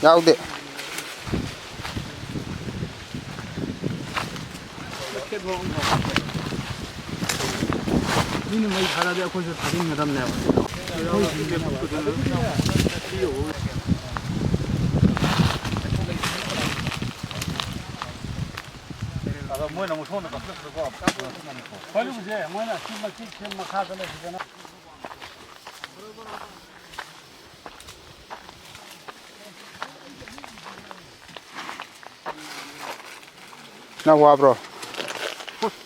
Yaude. Ini mai khara de akhoi se thadin ngadam ne moi na mo thon na ka ko ko lu je moi na sim ma kha da le je na Na wa bro.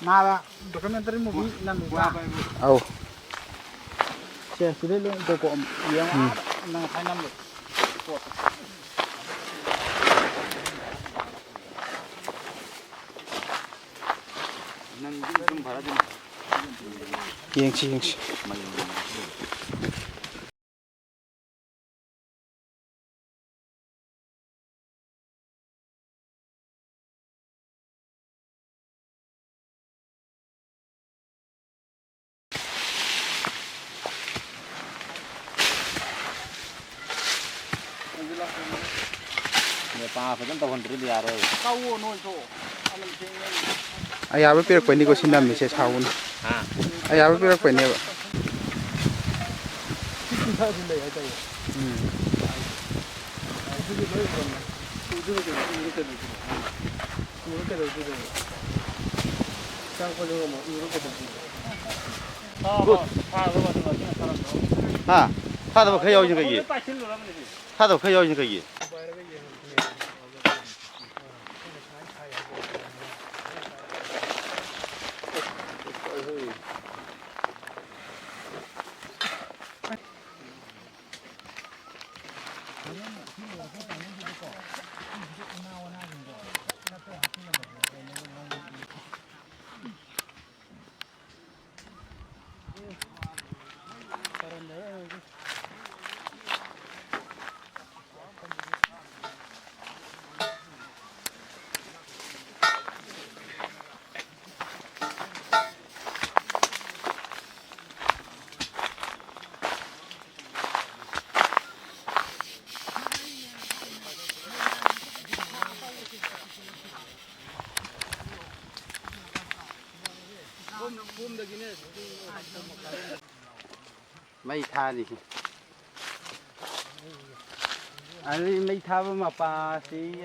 nada documentary movie nan wa Au. che sile lo do ko yang nang khai nam lo nang dum bhara din Yengsi. pa phải tao còn rửa đi rồi tao nuôi chỗ Ai aba pirak pani ko sinam ni se saun. ha Ai aba pirak pani ba. ha tha đâu khai yêu như cái gì tha đâu khai yêu như cái gì mấy tha gì anh mấy tha với mà pa thì